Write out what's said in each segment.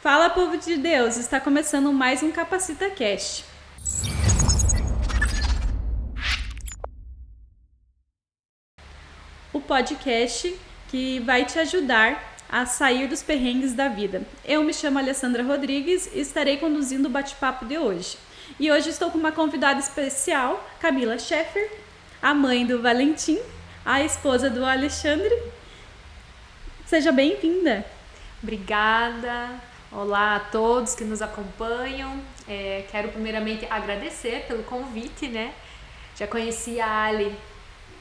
Fala, povo de Deus! Está começando mais um Capacita Cast. O podcast que vai te ajudar a sair dos perrengues da vida. Eu me chamo Alessandra Rodrigues e estarei conduzindo o bate-papo de hoje. E hoje estou com uma convidada especial, Camila Scheffer, a mãe do Valentim, a esposa do Alexandre. Seja bem-vinda! Obrigada! Olá a todos que nos acompanham. Quero primeiramente agradecer pelo convite, né? Já conheci a Ali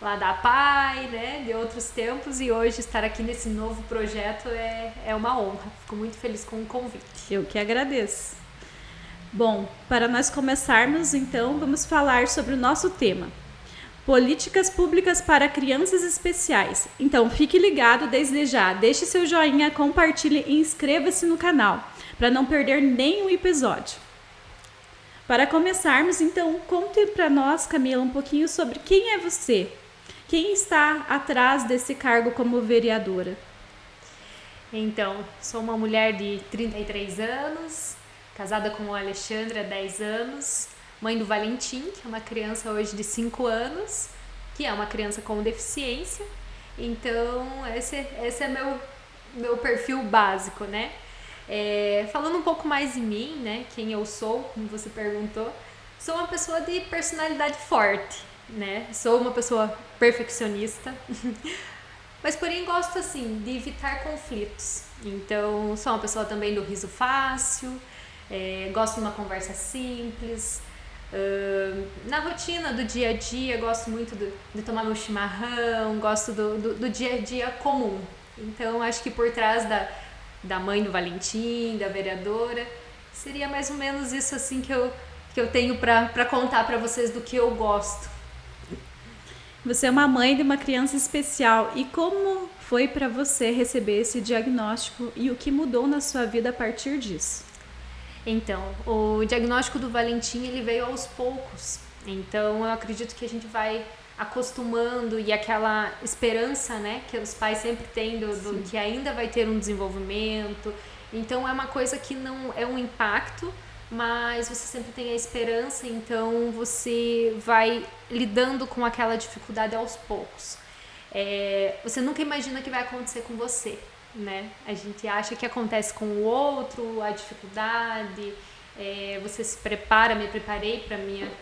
lá da PAI, né? De outros tempos, e hoje estar aqui nesse novo projeto é uma honra. Fico muito feliz com o convite. Eu que agradeço. Bom, para nós começarmos, então, vamos falar sobre o nosso tema. Políticas públicas para crianças especiais. Então, fique ligado desde já, deixe seu joinha, compartilhe e inscreva-se no canal, para não perder nenhum episódio. Para começarmos, então, conte para nós, Camila, um pouquinho sobre quem é você. Quem está atrás desse cargo como vereadora? Então, sou uma mulher de 33 anos, casada com o Alexandre há 10 anos, mãe do Valentim, que é uma criança hoje de 5 anos, que é uma criança com deficiência. Então, esse é meu perfil básico, né? Falando um pouco mais em mim, né? Quem eu sou, como você perguntou, sou uma pessoa de personalidade forte, né? Sou uma pessoa perfeccionista, mas porém gosto, assim, de evitar conflitos. Então, sou uma pessoa também do riso fácil, gosto de uma conversa simples. Na rotina do dia a dia, gosto muito de tomar meu chimarrão, gosto do dia a dia comum. Então, acho que por trás da mãe do Valentim, da vereadora, seria mais ou menos isso assim que eu tenho para contar para vocês do que eu gosto. Você é uma mãe de uma criança especial. E como foi para você receber esse diagnóstico e o que mudou na sua vida a partir disso? Então, o diagnóstico do Valentim, ele veio aos poucos. Então, eu acredito que a gente vai acostumando, e aquela esperança, né, que os pais sempre têm do que ainda vai ter um desenvolvimento. Então, é uma coisa que não é um impacto, mas você sempre tem a esperança, então você vai lidando com aquela dificuldade aos poucos. Você nunca imagina que vai acontecer com você, né? A gente acha que acontece com o outro, a dificuldade, você se prepara, me preparei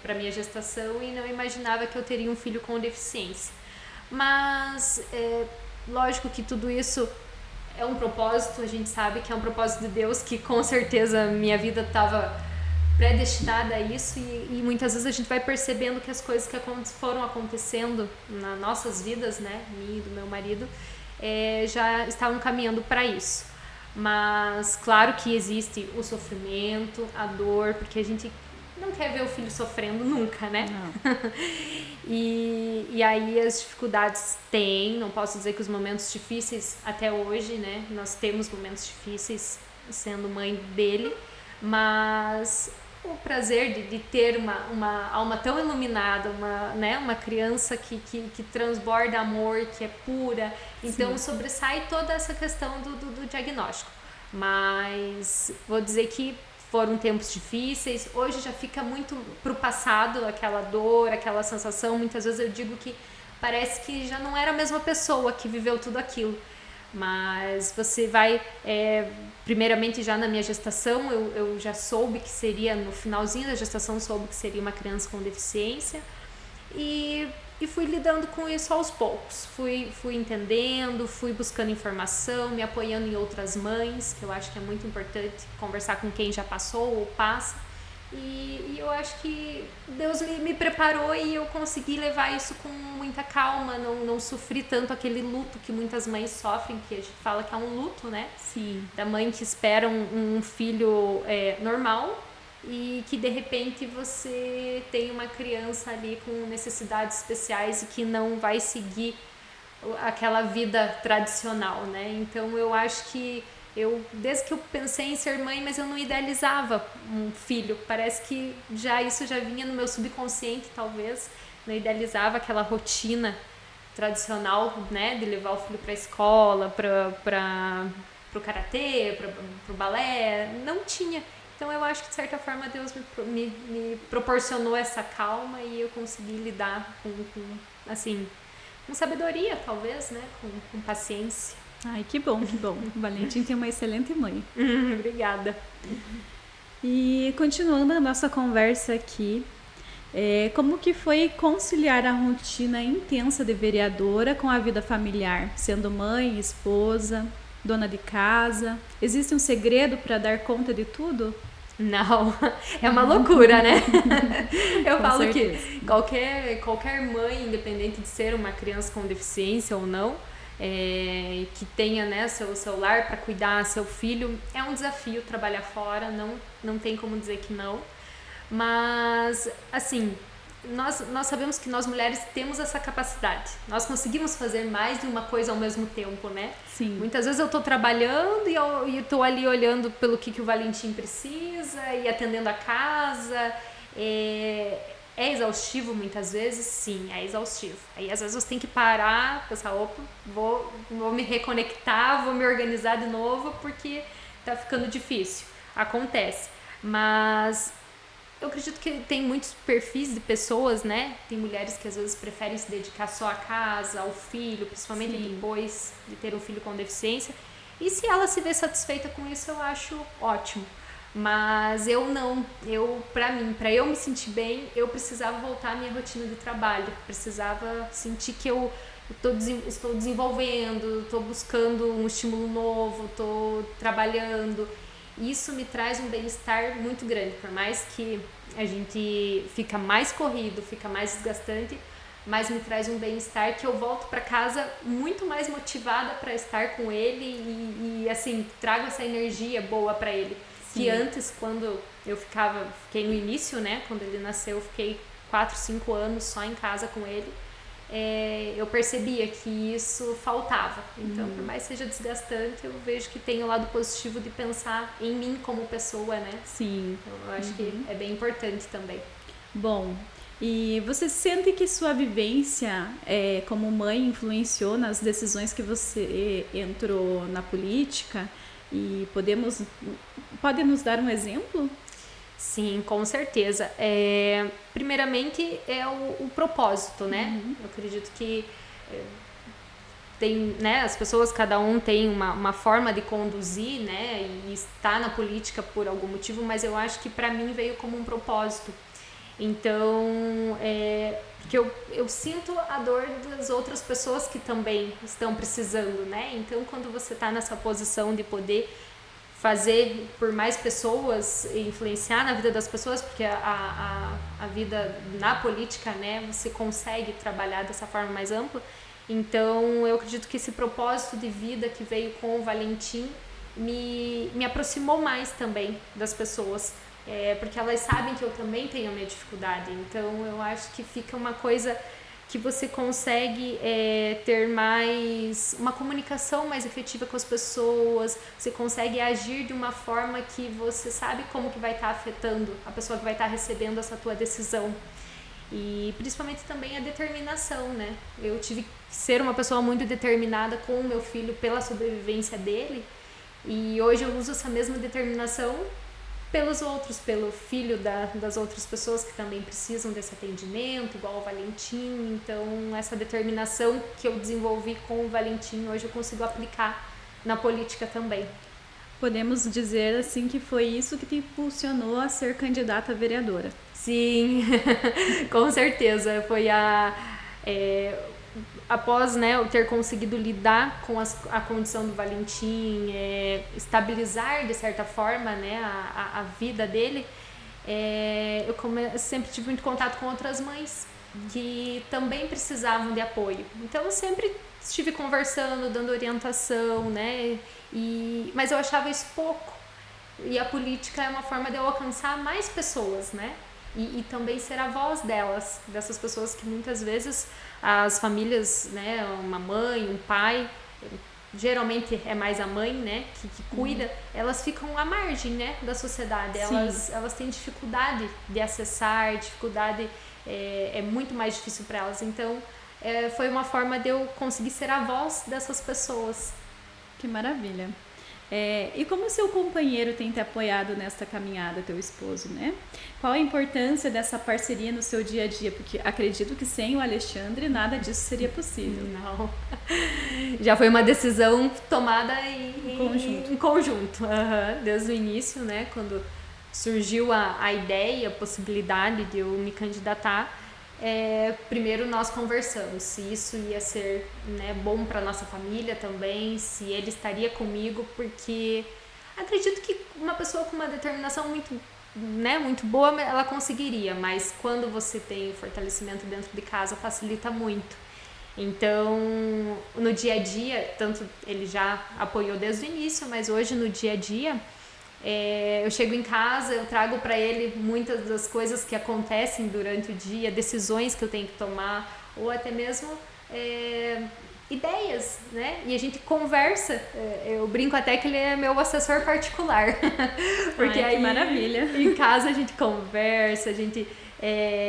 para minha gestação e não imaginava que eu teria um filho com deficiência. Mas, lógico que tudo isso é um propósito, a gente sabe que é um propósito de Deus, que com certeza minha vida estava predestinada a isso, e muitas vezes a gente vai percebendo que as coisas que foram acontecendo nas nossas vidas, né, minha e do meu marido, já estavam caminhando para isso. Mas claro que existe o sofrimento, a dor, porque a gente não quer ver o filho sofrendo nunca, né? Não. E aí as dificuldades não posso dizer que os momentos difíceis até hoje, né? Nós temos momentos difíceis sendo mãe dele, mas o prazer de ter uma alma tão iluminada, uma criança que transborda amor, que é pura. Então, sim, sobressai toda essa questão do diagnóstico. Mas vou dizer que foram tempos difíceis. Hoje já fica muito pro passado aquela dor, aquela sensação. Muitas vezes eu digo que parece que já não era a mesma pessoa que viveu tudo aquilo. Mas você vai, primeiramente já na minha gestação, eu já soube que seria, no finalzinho da gestação, soube que seria uma criança com deficiência, e fui lidando com isso aos poucos, fui entendendo, fui buscando informação, me apoiando em outras mães, que eu acho que é muito importante conversar com quem já passou ou passa. E eu acho que Deus me preparou e eu consegui levar isso com muita calma, não sofri tanto aquele luto que muitas mães sofrem, que a gente fala que é um luto, né? Sim. Da mãe que espera um filho normal e que de repente você tem uma criança ali com necessidades especiais e que não vai seguir aquela vida tradicional, né? Então eu acho que desde que eu pensei em ser mãe, mas eu não idealizava um filho. Parece que isso já vinha no meu subconsciente, talvez. Não idealizava aquela rotina tradicional, né? De levar o filho para a escola, para pro karatê, pro balé, não tinha. Então eu acho que de certa forma Deus me proporcionou essa calma e eu consegui lidar com assim, com sabedoria talvez, né, com paciência. Ai, que bom, que bom. O Valentim tem uma excelente mãe. Obrigada. E continuando a nossa conversa aqui, como que foi conciliar a rotina intensa de vereadora com a vida familiar, sendo mãe, esposa, dona de casa? Existe um segredo para dar conta de tudo? Não, é uma loucura, né? Eu Com falo certeza. que qualquer mãe, independente de ser uma criança com deficiência ou não, que tenha, né, seu celular para cuidar seu filho, é um desafio trabalhar fora, não tem como dizer que não. Mas, assim, nós sabemos que nós mulheres temos essa capacidade. Nós conseguimos fazer mais de uma coisa ao mesmo tempo, né? Sim. Muitas vezes eu tô trabalhando e eu tô ali olhando pelo que o Valentim precisa e atendendo a casa. É exaustivo muitas vezes? Sim, é exaustivo. Aí às vezes você tem que parar, pensar, opa, vou me reconectar, vou me organizar de novo porque tá ficando difícil. Acontece. Mas eu acredito que tem muitos perfis de pessoas, né? Tem mulheres que às vezes preferem se dedicar só à casa, ao filho, principalmente Sim. depois de ter um filho com deficiência. E se ela se vê satisfeita com isso, eu acho ótimo. Mas eu não. Pra eu me sentir bem, eu precisava voltar à minha rotina de trabalho. Precisava sentir que eu estou desenvolvendo, estou buscando um estímulo novo, estou trabalhando. Isso me traz um bem-estar muito grande, por mais que a gente fica mais corrido, fica mais desgastante, mas me traz um bem-estar que eu volto para casa muito mais motivada para estar com ele e assim, trago essa energia boa para ele. Sim. Que antes, quando eu fiquei no início, né, quando ele nasceu, eu fiquei 4, 5 anos só em casa com ele. Eu percebia que isso faltava. Então, por mais que seja desgastante, eu vejo que tem o lado positivo de pensar em mim como pessoa, né? Sim. Então, eu acho que é bem importante também. Bom, e você sente que sua vivência como mãe influenciou nas decisões que você entrou na política? E pode nos dar um exemplo? Sim, com certeza. Primeiramente é o propósito, né? Eu acredito que tem, né, as pessoas, cada um tem uma forma de conduzir, né, e está na política por algum motivo, mas eu acho que para mim veio como um propósito. Então, que eu sinto a dor das outras pessoas que também estão precisando, né? Então, quando você está nessa posição de poder fazer por mais pessoas, influenciar na vida das pessoas, porque a vida na política, né, você consegue trabalhar dessa forma mais ampla. Então, eu acredito que esse propósito de vida que veio com o Valentim me aproximou mais também das pessoas, porque elas sabem que eu também tenho a minha dificuldade. Então, eu acho que fica uma coisa que você consegue ter uma comunicação mais efetiva com as pessoas, você consegue agir de uma forma que você sabe como que vai estar afetando a pessoa que vai estar recebendo essa tua decisão. E principalmente também a determinação, né? Eu tive que ser uma pessoa muito determinada com o meu filho pela sobrevivência dele, e hoje eu uso essa mesma determinação pelos outros, pelo filho das outras pessoas que também precisam desse atendimento, igual o Valentim. Então, essa determinação que eu desenvolvi com o Valentim, hoje eu consigo aplicar na política também. Podemos dizer, assim, que foi isso que te impulsionou a ser candidata a vereadora. Sim, com certeza. Foi após, né, eu ter conseguido lidar com a condição do Valentim, estabilizar de certa forma, né, a vida dele, eu sempre tive muito contato com outras mães que também precisavam de apoio. Então eu sempre estive conversando, dando orientação, né, mas eu achava isso pouco. E a política é uma forma de eu alcançar mais pessoas, né? E também ser a voz dessas pessoas que muitas vezes as famílias, né, uma mãe, um pai, geralmente é mais a mãe, né, que cuida, elas ficam à margem, né, da sociedade. Elas têm dificuldade de acessar, é muito mais difícil para elas. Então, foi uma forma de eu conseguir ser a voz dessas pessoas. Que maravilha. E como seu companheiro tem te apoiado nesta caminhada, teu esposo, né? Qual a importância dessa parceria no seu dia a dia? Porque acredito que sem o Alexandre nada disso seria possível. Não. Já foi uma decisão tomada em conjunto. Desde o início, né? Quando surgiu a ideia, a possibilidade de eu me candidatar, primeiro nós conversamos se isso ia ser, né, bom para nossa família também, se ele estaria comigo, porque acredito que uma pessoa com uma determinação muito, né, muito boa, ela conseguiria, mas quando você tem fortalecimento dentro de casa, facilita muito. Então, no dia a dia, tanto ele já apoiou desde o início, mas hoje no dia a dia, eu chego em casa, eu trago para ele muitas das coisas que acontecem durante o dia, decisões que eu tenho que tomar, ou até mesmo ideias, né? E a gente conversa. Eu brinco até que ele é meu assessor particular. Porque Ai, que aí, maravilha. Em casa a gente conversa, a gente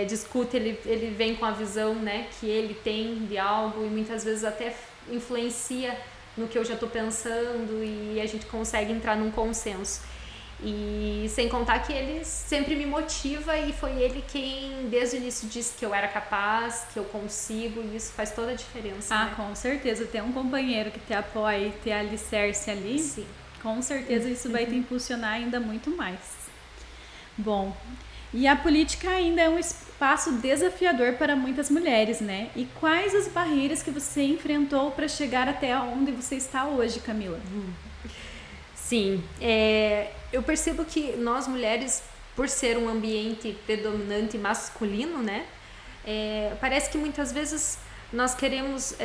discute, ele vem com a visão, né, que ele tem de algo e muitas vezes até influencia no que eu já estou pensando e a gente consegue entrar num consenso. E sem contar que ele sempre me motiva e foi ele quem desde o início disse que eu era capaz, que eu consigo, e isso faz toda a diferença. Ah, né? Com certeza, ter um companheiro que te apoia e te alicerce ali, Sim. Com certeza isso vai te impulsionar ainda muito mais. Bom, e a política ainda é um espaço desafiador para muitas mulheres, né? E quais as barreiras que você enfrentou para chegar até onde você está hoje, Camila? Sim, eu percebo que nós mulheres, por ser um ambiente predominante masculino, né, parece que muitas vezes nós queremos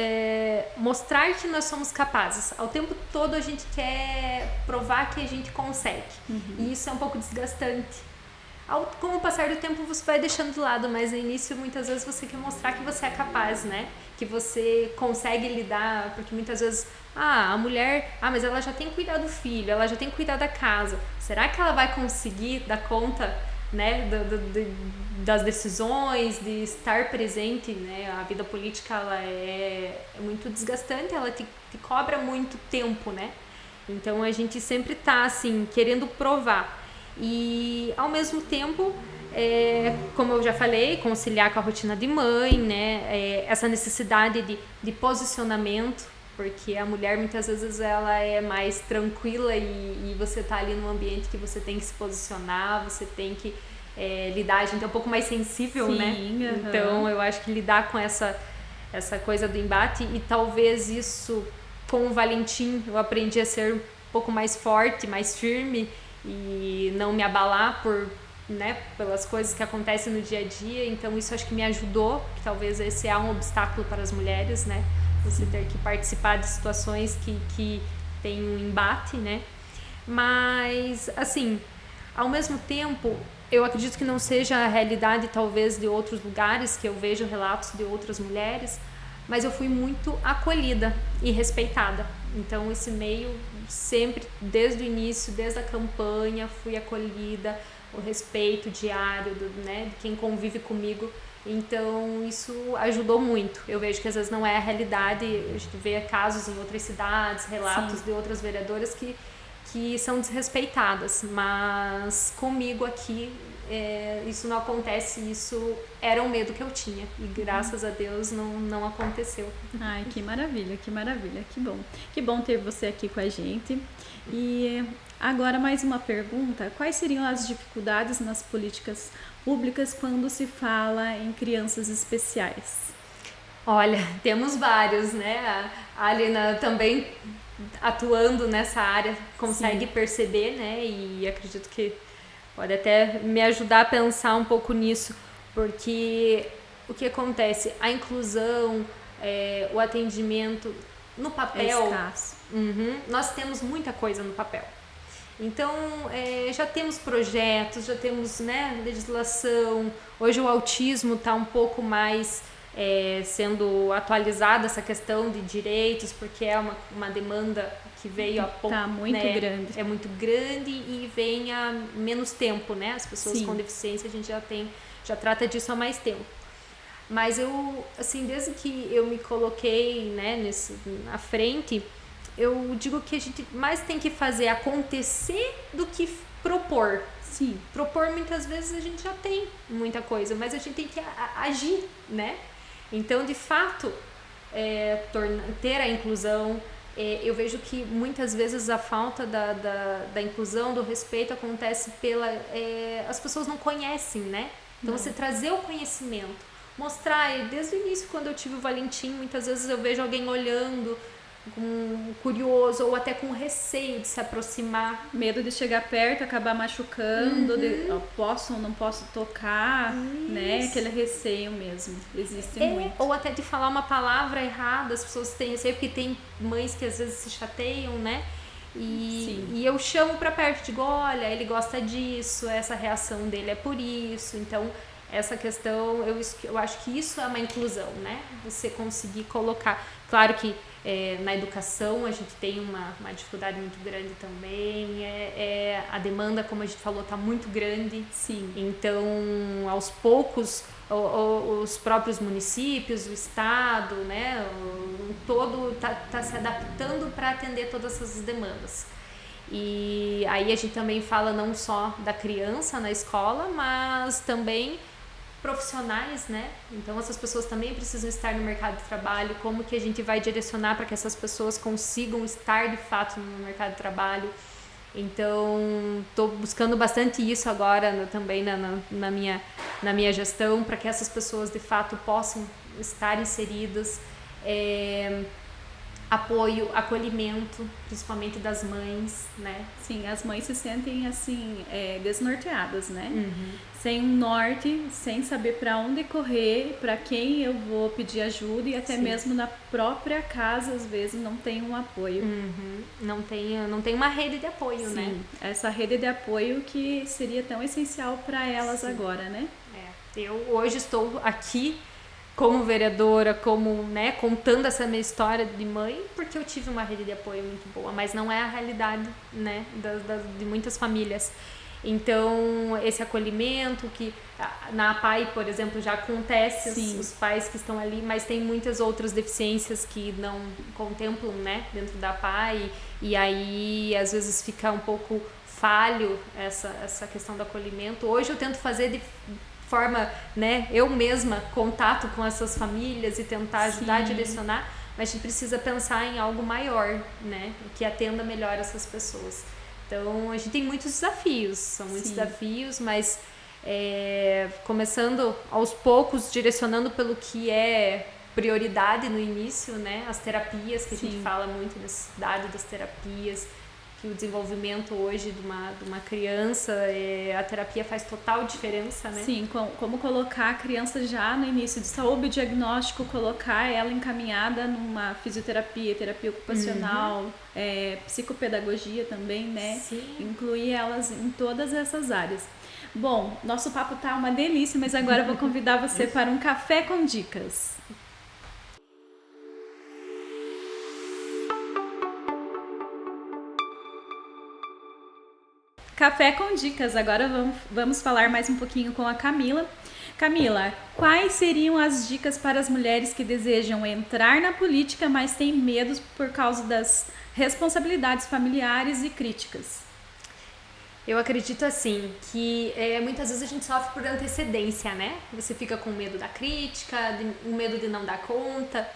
mostrar que nós somos capazes. Ao tempo todo a gente quer provar que a gente consegue. E isso é um pouco desgastante. Com o passar do tempo você vai deixando de lado, mas no início muitas vezes você quer mostrar que você é capaz, né? Que você consegue lidar, porque muitas vezes, a mulher, mas ela já tem que cuidar do filho, ela já tem que cuidar da casa. Será que ela vai conseguir dar conta, né, das decisões, de estar presente, né? A vida política, ela é muito desgastante, ela te cobra muito tempo, né? Então a gente sempre tá, assim, querendo provar. E ao mesmo tempo, como eu já falei, conciliar com a rotina de mãe, né? Essa necessidade de posicionamento, porque a mulher muitas vezes ela é mais tranquila e você tá ali num ambiente que você tem que se posicionar, você tem que lidar, a gente é um pouco mais sensível, Sim, né? Então eu acho que lidar com essa coisa do embate, e talvez isso com o Valentim eu aprendi a ser um pouco mais forte, mais firme, e não me abalar pelas coisas que acontecem no dia a dia. Então isso acho que me ajudou, que talvez esse é um obstáculo para as mulheres, né? Você ter que participar de situações que tem um embate, né? Mas, assim, ao mesmo tempo, eu acredito que não seja a realidade talvez de outros lugares, que eu vejo relatos de outras mulheres, mas eu fui muito acolhida e respeitada. Então esse meio sempre, desde o início, desde a campanha, fui acolhida, o respeito diário de quem convive comigo. Então isso ajudou muito. Eu vejo que às vezes não é a realidade, a gente vê casos em outras cidades, relatos de outras vereadoras que são desrespeitadas, mas comigo aqui isso não acontece. Isso era um medo que eu tinha e graças a Deus não aconteceu. Ai, que maravilha, que bom ter você aqui com a gente. E agora mais uma pergunta: quais seriam as dificuldades nas políticas públicas quando se fala em crianças especiais? Olha, temos vários, né? A Alina também, atuando nessa área, consegue perceber, né? E acredito que pode até me ajudar a pensar um pouco nisso, porque o que acontece? A inclusão, o atendimento no papel, escasso. Nós temos muita coisa no papel. Então, já temos projetos, já temos, né, legislação. Hoje o autismo está um pouco mais sendo atualizada, essa questão de direitos, porque é uma demanda que veio há pouco. Tá muito grande. É muito grande e vem há menos tempo, né? As pessoas Sim. com deficiência, a gente já trata disso há mais tempo. Mas eu, assim, desde que eu me coloquei, né, à frente, eu digo que a gente mais tem que fazer acontecer do que propor. Sim. Propor, muitas vezes, a gente já tem muita coisa, mas a gente tem que agir, né? Então, de fato, ter a inclusão, eu vejo que muitas vezes a falta da inclusão, do respeito, acontece as pessoas não conhecem, né? Então, você trazer o conhecimento, mostrar, desde o início, quando eu tive o Valentim, muitas vezes eu vejo alguém olhando, curioso ou até com receio de se aproximar. Medo de chegar perto, acabar machucando, posso ou não posso tocar, né? Aquele receio mesmo, existe muito. Ou até de falar uma palavra errada, as pessoas têm receio, porque tem mães que às vezes se chateiam, né? E eu chamo pra perto, digo, olha, ele gosta disso, essa reação dele é por isso, então essa questão, eu acho que isso é uma inclusão, né? Você conseguir colocar, claro que na educação a gente tem uma dificuldade muito grande também, a demanda, como a gente falou, está muito grande. Sim. Então, aos poucos, os próprios municípios, o estado, né, todo tá se adaptando para atender todas essas demandas. E aí a gente também fala não só da criança na escola, mas também profissionais, né? Então essas pessoas também precisam estar no mercado de trabalho. Como que a gente vai direcionar para que essas pessoas consigam estar de fato no mercado de trabalho? Então estou buscando bastante isso agora também na minha gestão, para que essas pessoas de fato possam estar inseridas. Apoio, acolhimento, principalmente das mães, né? Sim, as mães se sentem assim, desnorteadas, né? Sem um norte, sem saber para onde correr, para quem eu vou pedir ajuda, e até mesmo na própria casa, às vezes, não tem um apoio. Não tem uma rede de apoio, né? Sim, essa rede de apoio que seria tão essencial para elas agora, né? Eu hoje estou aqui como vereadora, né, contando essa minha história de mãe, porque eu tive uma rede de apoio muito boa, mas não é a realidade, né, de muitas famílias. Então, esse acolhimento que na APAE, por exemplo, já acontece, os pais que estão ali, mas tem muitas outras deficiências que não contemplam, né, dentro da APAE, e aí às vezes fica um pouco falho essa questão do acolhimento. Hoje eu tento fazer de forma, né, eu mesma, contato com essas famílias e tentar ajudar a direcionar, mas a gente precisa pensar em algo maior, né, que atenda melhor essas pessoas. Então, a gente tem muitos desafios, são muitos desafios, mas começando aos poucos, direcionando pelo que é prioridade no início, né, as terapias, que a gente fala muito, a necessidade das terapias, que o desenvolvimento hoje de uma criança, a terapia faz total diferença, né? Sim, como colocar a criança já no início de saúde, diagnóstico, colocar ela encaminhada numa fisioterapia, terapia ocupacional, psicopedagogia também, né? Sim. Incluir elas em todas essas áreas. Bom, nosso papo tá uma delícia, mas agora eu vou convidar você para um café com dicas. Café com dicas, agora vamos falar mais um pouquinho com a Camila. Camila, quais seriam as dicas para as mulheres que desejam entrar na política, mas têm medo por causa das responsabilidades familiares e críticas? Eu acredito assim, que muitas vezes a gente sofre por antecedência, né? Você fica com medo da crítica, o medo de não dar conta.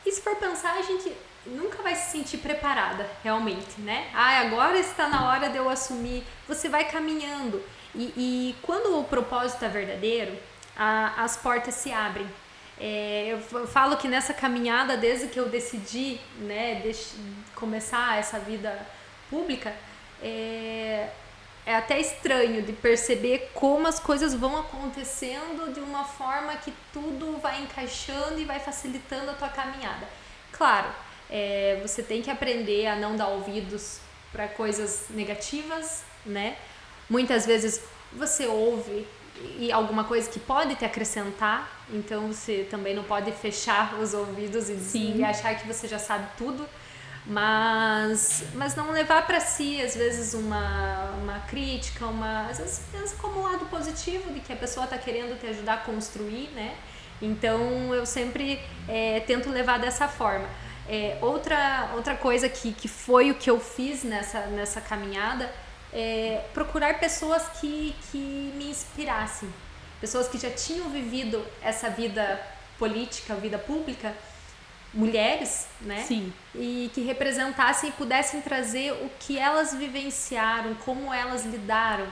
E se for pensar, a gente nunca vai se sentir preparada, realmente, né? Agora está na hora de eu assumir. Você vai caminhando. E quando o propósito é verdadeiro, as portas se abrem. Eu falo que nessa caminhada, desde que eu decidi, né, começar essa vida pública, é até estranho de perceber como as coisas vão acontecendo de uma forma que tudo vai encaixando e vai facilitando a tua caminhada. Claro, você tem que aprender a não dar ouvidos para coisas negativas, né? Muitas vezes você ouve alguma coisa que pode te acrescentar, então você também não pode fechar os ouvidos e achar que você já sabe tudo, mas não levar para si, às vezes, uma crítica, às vezes pensa como um lado positivo de que a pessoa está querendo te ajudar a construir, né? Então eu sempre tento levar dessa forma. Outra coisa que foi o que eu fiz nessa caminhada é procurar pessoas que me inspirassem. Pessoas que já tinham vivido essa vida política, vida pública, mulheres, né? Sim. E que representassem e pudessem trazer o que elas vivenciaram, como elas lidaram.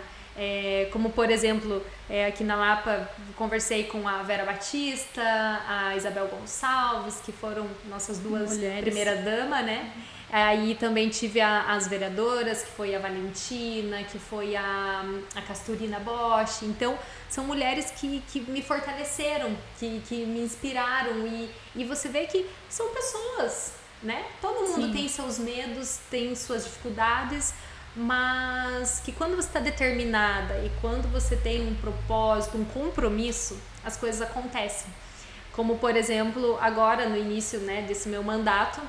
Como, por exemplo, aqui na Lapa, conversei com a Vera Batista, a Isabel Gonçalves, que foram nossas duas primeiras damas, né? Aí também tive as vereadoras, que foi a Valentina, que foi a Castorina Bosch. Então, são mulheres que me fortaleceram, que me inspiraram. E você vê que são pessoas, né? Todo mundo tem seus medos, tem suas dificuldades, mas que quando você está determinada e quando você tem um propósito, um compromisso, as coisas acontecem. Como, por exemplo, agora no início, né, desse meu mandato,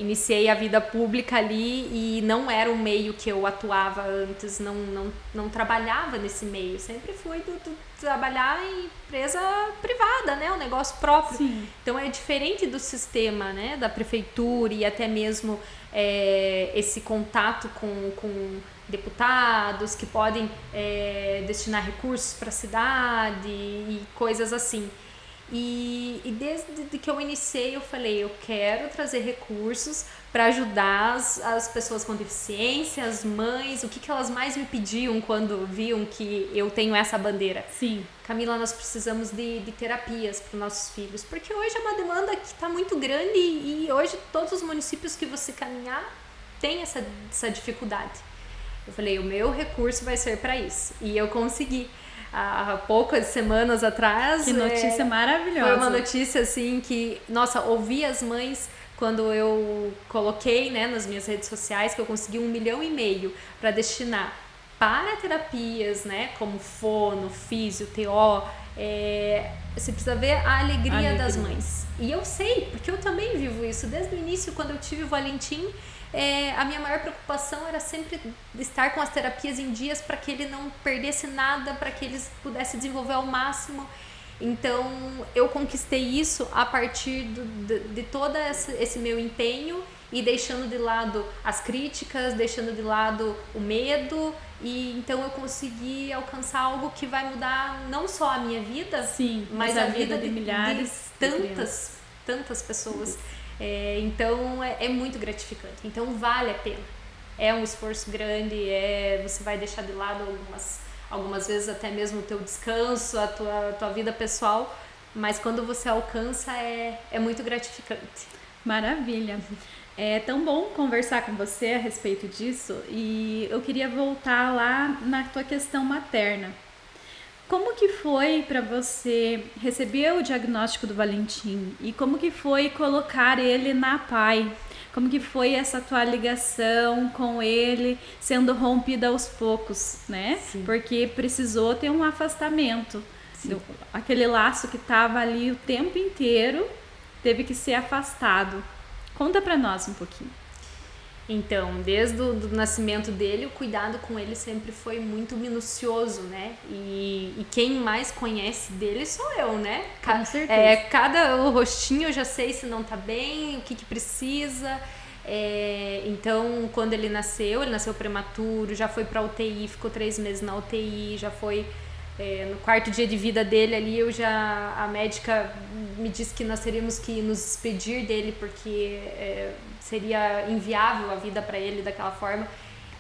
iniciei a vida pública ali e não era um meio que eu atuava antes, não trabalhava nesse meio, sempre fui do trabalhar em empresa privada, né, um negócio próprio. Sim. Então é diferente do sistema, né, da prefeitura e até mesmo esse contato com deputados que podem destinar recursos para a cidade e coisas assim. E desde que eu iniciei, eu falei, eu quero trazer recursos para ajudar as pessoas com deficiência, as mães, o que elas mais me pediam quando viam que eu tenho essa bandeira. Sim. Camila, nós precisamos de terapias para os nossos filhos, porque hoje é uma demanda que está muito grande e hoje todos os municípios que você caminhar têm essa dificuldade. Eu falei, o meu recurso vai ser para isso. E eu consegui. Há poucas semanas atrás. Que notícia maravilhosa. Foi uma notícia assim que, nossa, ouvi as mães quando eu coloquei, né, nas minhas redes sociais que eu consegui 1,5 milhão para destinar para terapias, né, como fono, físio, TO. Você precisa ver a alegria das mães. E eu sei, porque eu também vivo isso. Desde o início, quando eu tive o Valentim, a minha maior preocupação era sempre estar com as terapias em dias para que ele não perdesse nada, para que eles pudessem desenvolver ao máximo. Então eu conquistei isso a partir de todo esse meu empenho e deixando de lado as críticas, deixando de lado o medo. E então eu consegui alcançar algo que vai mudar não só a minha vida, mas a vida de milhares de tantas pessoas. Então é muito gratificante, então vale a pena, é um esforço grande, você vai deixar de lado algumas vezes até mesmo o teu descanso, a tua vida pessoal, mas quando você alcança é muito gratificante. Maravilha, é tão bom conversar com você a respeito disso e eu queria voltar lá na tua questão materna. Como que foi para você receber o diagnóstico do Valentim e como que foi colocar ele na PAI? Como que foi essa tua ligação com ele sendo rompida aos poucos, né? Sim. Porque precisou ter um afastamento. Aquele laço que estava ali o tempo inteiro teve que ser afastado. Conta para nós um pouquinho. Então, desde o nascimento dele, o cuidado com ele sempre foi muito minucioso, né? E quem mais conhece dele sou eu, né? Com certeza. O rostinho eu já sei se não tá bem, o que precisa. Então, quando ele nasceu prematuro, já foi pra UTI, ficou 3 meses na UTI, já foi... no 4º dia de vida dele ali, a médica me disse que nós teríamos que nos despedir dele porque seria inviável a vida para ele daquela forma.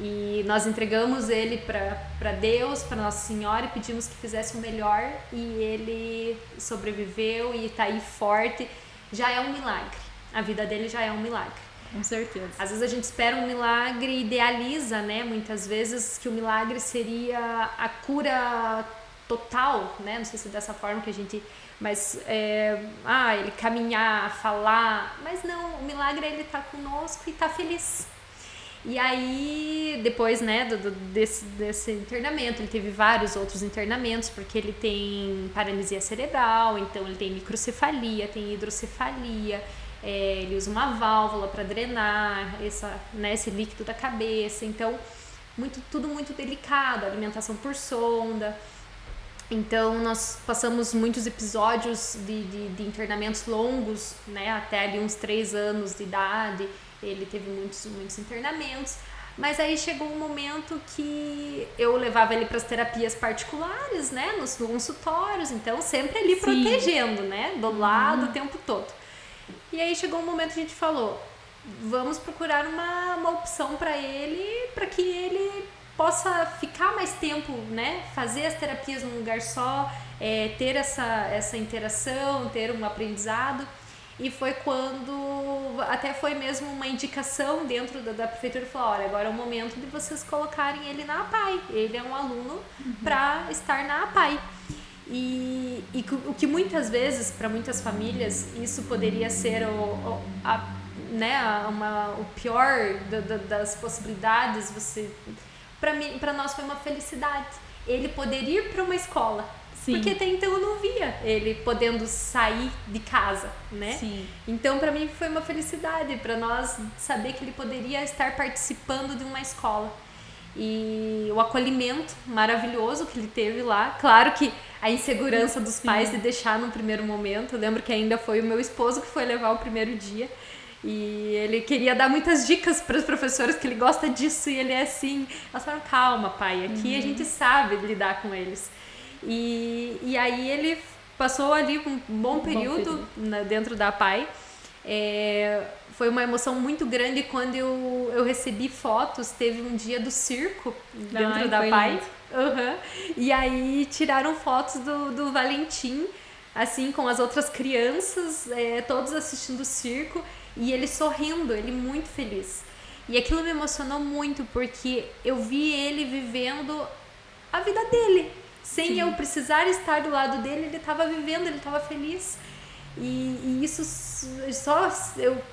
E nós entregamos ele para Deus, para Nossa Senhora e pedimos que fizesse o melhor e ele sobreviveu e está aí forte. Já é um milagre. A vida dele já é um milagre. Com certeza. Às vezes a gente espera um milagre e idealiza, né? Muitas vezes que o milagre seria a cura total, né? Não sei se é dessa forma que a gente... Mas, ele caminhar, falar... Mas não, o milagre é ele estar conosco e estar feliz. E aí, depois, né, desse internamento, ele teve vários outros internamentos, porque ele tem paralisia cerebral, então ele tem microcefalia, tem hidrocefalia, ele usa uma válvula para drenar esse líquido da cabeça, então tudo muito delicado, alimentação por sonda. Então, nós passamos muitos episódios de internamentos longos, né? Até ali uns 3 anos de idade, ele teve muitos internamentos. Mas aí chegou um momento que eu levava ele para as terapias particulares, né? Nos consultórios, então sempre ali protegendo, né? Do lado o tempo todo. E aí chegou um momento que a gente falou, vamos procurar uma opção para que ele possa ficar mais tempo, né? Fazer as terapias num lugar só, ter essa interação, ter um aprendizado. E foi quando, até foi mesmo uma indicação dentro da prefeitura, falou, olha, agora é o momento de vocês colocarem ele na APAE. Ele é um aluno para estar na APAE. E o que muitas vezes, para muitas famílias, isso poderia ser o pior das possibilidades, para nós foi uma felicidade. Ele poder ir para uma escola. Sim. Porque até então eu não via ele podendo sair de casa, né? Sim. Então para mim foi uma felicidade, para nós saber que ele poderia estar participando de uma escola. E o acolhimento maravilhoso que ele teve lá. Claro que a insegurança dos pais de deixar no primeiro momento. Eu lembro que ainda foi o meu esposo que foi levar o primeiro dia. E ele queria dar muitas dicas para os professores que ele gosta disso e ele é assim. Elas falaram, calma pai, aqui a gente sabe lidar com eles. E aí ele passou ali um bom período dentro da APAE. Foi uma emoção muito grande quando eu recebi fotos. Teve um dia do circo dentro da APAE. E aí tiraram fotos do Valentim, assim, com as outras crianças, todos assistindo o circo. E ele sorrindo, ele muito feliz. E aquilo me emocionou muito, porque eu vi ele vivendo a vida dele. Sem eu precisar estar do lado dele, ele estava vivendo, ele estava feliz. E isso só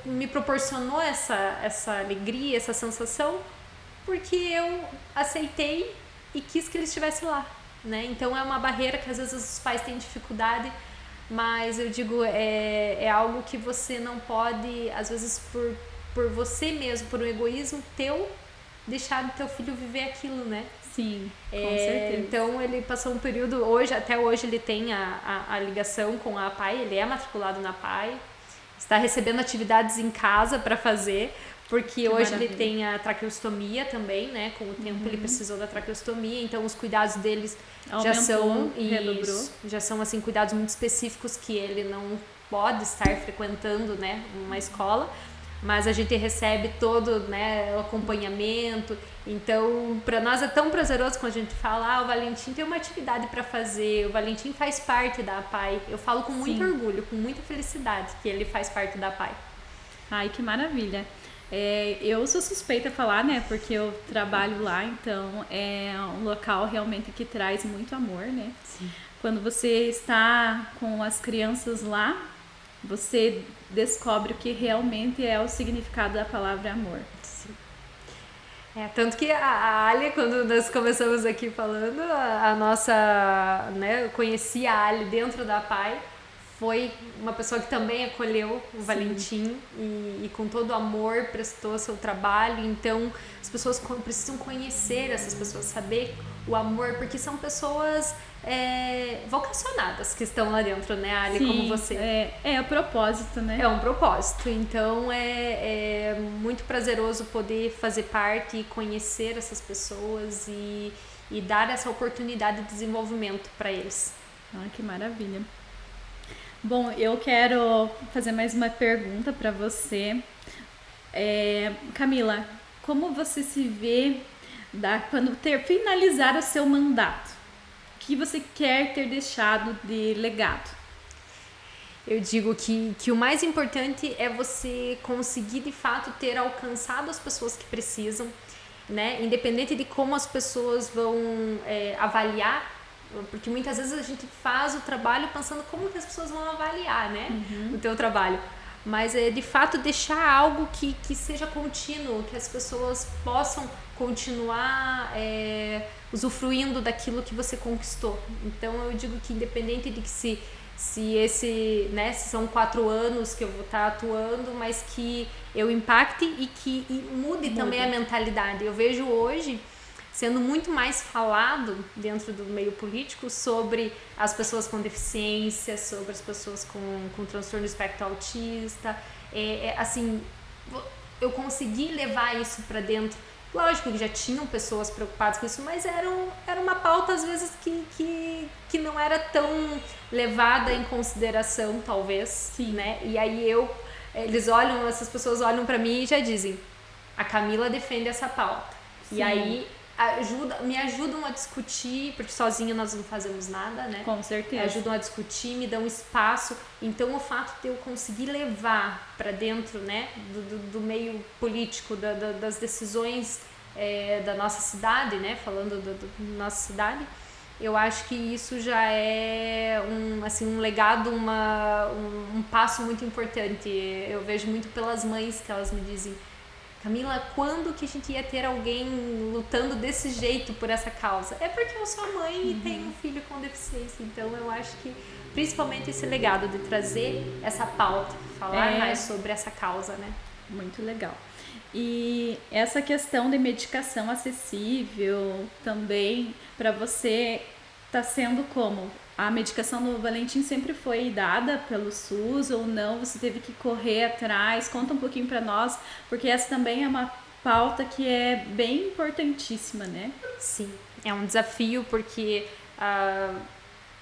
me proporcionou essa alegria, essa sensação, porque eu aceitei e quis que ele estivesse lá, né? Então é uma barreira que às vezes os pais têm dificuldade, mas eu digo, é algo que você não pode, às vezes por você mesmo, por um egoísmo teu, deixar o teu filho viver aquilo, né? Sim, com certeza. Então ele passou um período, até hoje ele tem a ligação com a APAE, ele é matriculado na APAE, está recebendo atividades em casa para fazer, porque que hoje maravilha. Ele tem a traqueostomia também, né? Com o tempo ele precisou da traqueostomia, então os cuidados deles já são assim, cuidados muito específicos que ele não pode estar frequentando, né? Uma escola. Mas a gente recebe todo, né, o acompanhamento. Então, para nós é tão prazeroso quando a gente fala, o Valentim tem uma atividade para fazer, o Valentim faz parte da APAE. Eu falo com muito orgulho, com muita felicidade que ele faz parte da APAE. Ai, que maravilha. Eu sou suspeita a falar, né, porque eu trabalho lá, então é um local realmente que traz muito amor, né? Sim. Quando você está com as crianças lá, você descobre o que realmente é o significado da palavra amor. Sim. Tanto que a Ali, quando nós começamos aqui falando, a nossa, né, eu conheci a Ali dentro da APAE, foi uma pessoa que também acolheu o Valentim e com todo amor prestou seu trabalho. Então as pessoas precisam conhecer essas pessoas, saber o amor, porque são pessoas vocacionadas que estão lá dentro, né, Ali, como você. É o propósito, né? É um propósito, então é muito prazeroso poder fazer parte e conhecer essas pessoas e dar essa oportunidade de desenvolvimento para eles. Ah, que maravilha. Bom, eu quero fazer mais uma pergunta para você. Camila, como você se vê quando finalizar o seu mandato? O que você quer ter deixado de legado? Eu digo que o mais importante é você conseguir de fato ter alcançado as pessoas que precisam, né? Independente de como as pessoas vão avaliar, porque muitas vezes a gente faz o trabalho pensando como que as pessoas vão avaliar, né? O teu trabalho. Mas de fato deixar algo que seja contínuo, que as pessoas possam continuar usufruindo daquilo que você conquistou. Então eu digo que independente de que se esse, né, se são 4 anos que eu vou estar atuando, mas que eu impacte e que mude também a mentalidade. Eu vejo hoje sendo muito mais falado dentro do meio político sobre as pessoas com deficiência, sobre as pessoas com transtorno do espectro autista. Assim, eu consegui levar isso para dentro. Lógico que já tinham pessoas preocupadas com isso, mas era uma pauta, às vezes, que não era tão levada em consideração, talvez. Sim. Né? E aí essas pessoas olham para mim e já dizem: a Camila defende essa pauta. Sim. E aí me ajudam a discutir, porque sozinha nós não fazemos nada, né? Com certeza. Ajudam a discutir, me dão espaço. Então, o fato de eu conseguir levar para dentro, né, do meio político, das decisões da nossa cidade, né, falando da nossa cidade, eu acho que isso já é um legado, um passo muito importante. Eu vejo muito pelas mães que elas me dizem: Camila, quando que a gente ia ter alguém lutando desse jeito por essa causa? É porque eu sou mãe e tenho um filho com deficiência. Então, eu acho que principalmente esse legado de trazer essa pauta, falar mais sobre essa causa, né? Muito legal. E essa questão de medicação acessível também, para você, está sendo como? A medicação do Valentim sempre foi dada pelo SUS ou não? Você teve que correr atrás? Conta um pouquinho para nós, porque essa também é uma pauta que é bem importantíssima, né? Sim, é um desafio porque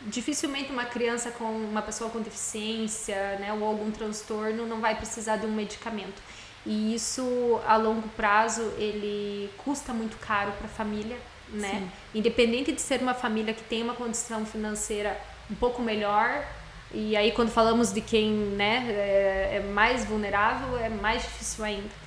dificilmente uma criança uma pessoa com deficiência, né, ou algum transtorno não vai precisar de um medicamento. E isso, a longo prazo, ele custa muito caro para a família, né? Sim. Independente de ser uma família que tem uma condição financeira um pouco melhor, e aí quando falamos de quem, né, é mais vulnerável, é mais difícil ainda.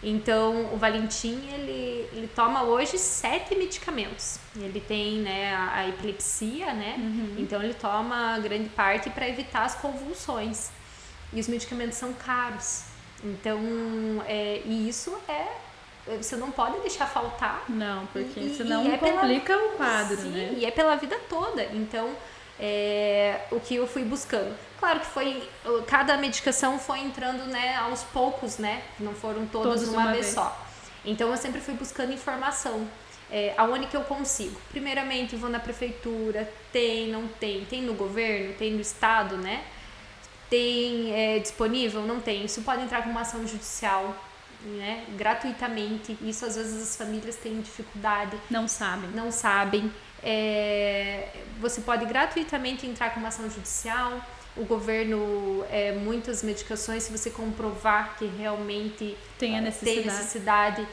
Então, o Valentim, ele toma hoje 7 medicamentos. Ele tem, né, a epilepsia, né? Então ele toma grande parte para evitar as convulsões. E os medicamentos são caros. Então, e isso você não pode deixar faltar. Não, porque senão complica o quadro, sim, né? E é pela vida toda. Então, o que eu fui buscando. Claro que cada medicação foi entrando, né, aos poucos, né? Não foram todas uma vez só. Então, eu sempre fui buscando informação. Aonde que eu consigo? Primeiramente, vou na prefeitura, não tem. Tem no governo, tem no estado, né? Tem disponível? Não tem. Isso pode entrar com uma ação judicial, né, gratuitamente. Isso às vezes as famílias têm dificuldade. Não sabem. Você pode gratuitamente entrar com uma ação judicial. O governo, muitas medicações, se você comprovar que realmente tem necessidade,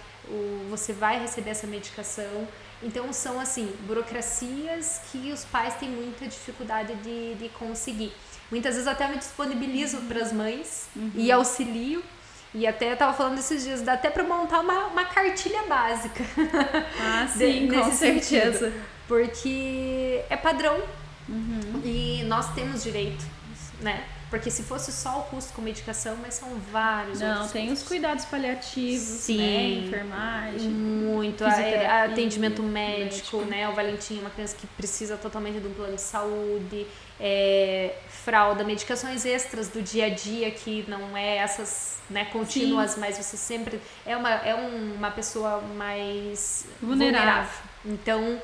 você vai receber essa medicação. Então são assim, burocracias que os pais têm muita dificuldade de conseguir. Muitas vezes até me disponibilizo para as mães e auxilio. E até eu estava falando esses dias, dá até para montar uma cartilha básica. Ah, sim, com certeza. Porque é padrão e nós temos direito, né? Porque se fosse só o custo com medicação, mas são vários outros custos. Tem os cuidados paliativos, sim, né? Enfermagem. Muito, atendimento médico, né? O Valentim é uma criança que precisa totalmente de um plano de saúde, fralda, medicações extras do dia a dia, que não é essas, né, contínuas, sim, mas você sempre é uma pessoa mais vulnerável. Então,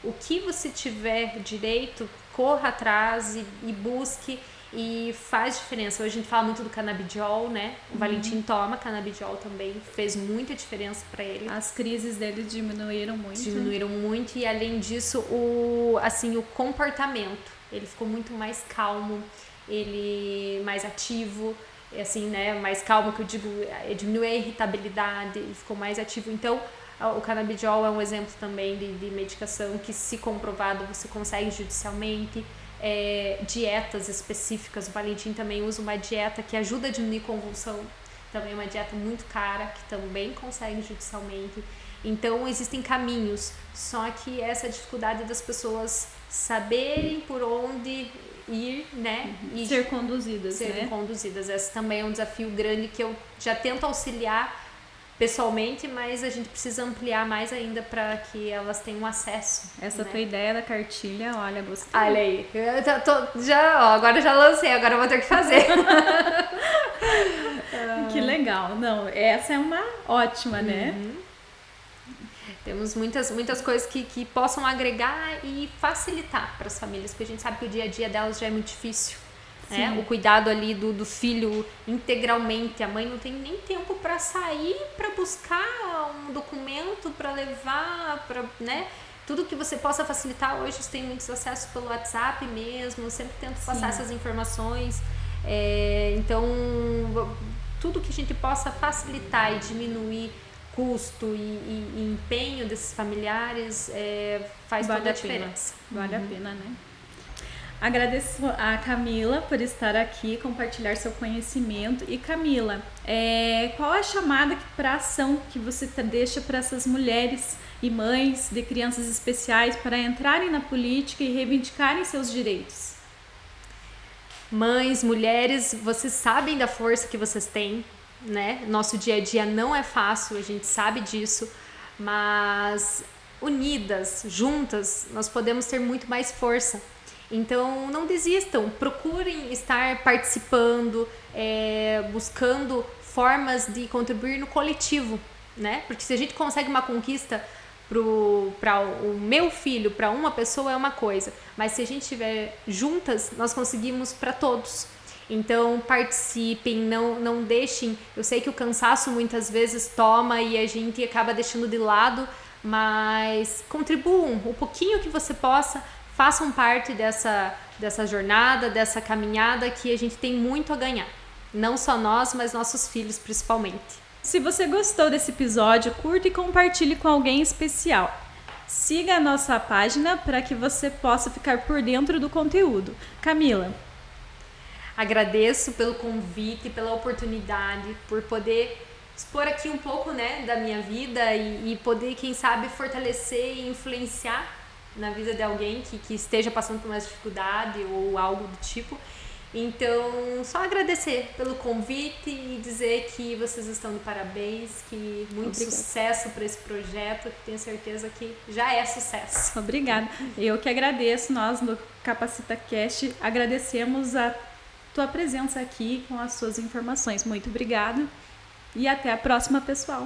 o que você tiver direito, corra atrás e busque. E faz diferença. Hoje a gente fala muito do canabidiol, né? O Valentim toma canabidiol também, fez muita diferença para ele. As crises dele diminuíram muito. E além disso, o comportamento, ele ficou muito mais calmo, ele mais ativo, assim, né? Mais calmo, que eu digo, diminuiu a irritabilidade, ele ficou mais ativo. Então, o canabidiol é um exemplo também de medicação que, se comprovado, você consegue judicialmente. Dietas específicas, o Valentim também usa uma dieta que ajuda a diminuir convulsão, também é uma dieta muito cara, que também consegue judicialmente. Então existem caminhos, só que essa dificuldade das pessoas saberem por onde ir, né? E ser conduzidas, Esse também é um desafio grande que eu já tento auxiliar pessoalmente, mas a gente precisa ampliar mais ainda para que elas tenham acesso. Essa, né, tua ideia da cartilha, olha, gostei. Olha aí, agora já lancei, agora eu vou ter que fazer. Que legal. Não, essa é uma ótima, né? Temos muitas coisas que possam agregar e facilitar para as famílias, porque a gente sabe que o dia a dia delas já é muito difícil. Né? O cuidado ali do filho integralmente. A mãe não tem nem tempo para sair, para buscar um documento, para levar, né? Tudo que você possa facilitar hoje, você tem muitos acessos pelo WhatsApp mesmo, eu sempre tento passar essas informações. Então, tudo que a gente possa facilitar e diminuir custo e empenho desses familiares faz toda a diferença. Vale a pena, né? Agradeço a Camila por estar aqui, compartilhar seu conhecimento. E Camila, qual a chamada para ação que você deixa para essas mulheres e mães de crianças especiais para entrarem na política e reivindicarem seus direitos? Mães, mulheres, vocês sabem da força que vocês têm, né? Nosso dia a dia não é fácil, a gente sabe disso, mas unidas, juntas, nós podemos ter muito mais força. Então, não desistam, procurem estar participando, buscando formas de contribuir no coletivo, né? Porque se a gente consegue uma conquista para o meu filho, para uma pessoa é uma coisa, mas se a gente estiver juntas, nós conseguimos para todos. Então, participem, não deixem. Eu sei que o cansaço muitas vezes toma e a gente acaba deixando de lado, mas contribuam o pouquinho que você possa. Façam parte dessa jornada, dessa caminhada que a gente tem muito a ganhar. Não só nós, mas nossos filhos principalmente. Se você gostou desse episódio, curta e compartilhe com alguém especial. Siga a nossa página para que você possa ficar por dentro do conteúdo. Camila. Agradeço pelo convite, pela oportunidade, por poder expor aqui um pouco, né, da minha vida e poder, quem sabe, fortalecer e influenciar na vida de alguém que esteja passando por uma dificuldade ou algo do tipo. Então, só agradecer pelo convite e dizer que vocês estão de parabéns, que muito sucesso para esse projeto, que tenho certeza que já é sucesso. Obrigada. Eu que agradeço, nós do CapacitaCast agradecemos a tua presença aqui com as suas informações. Muito obrigada e até a próxima, pessoal.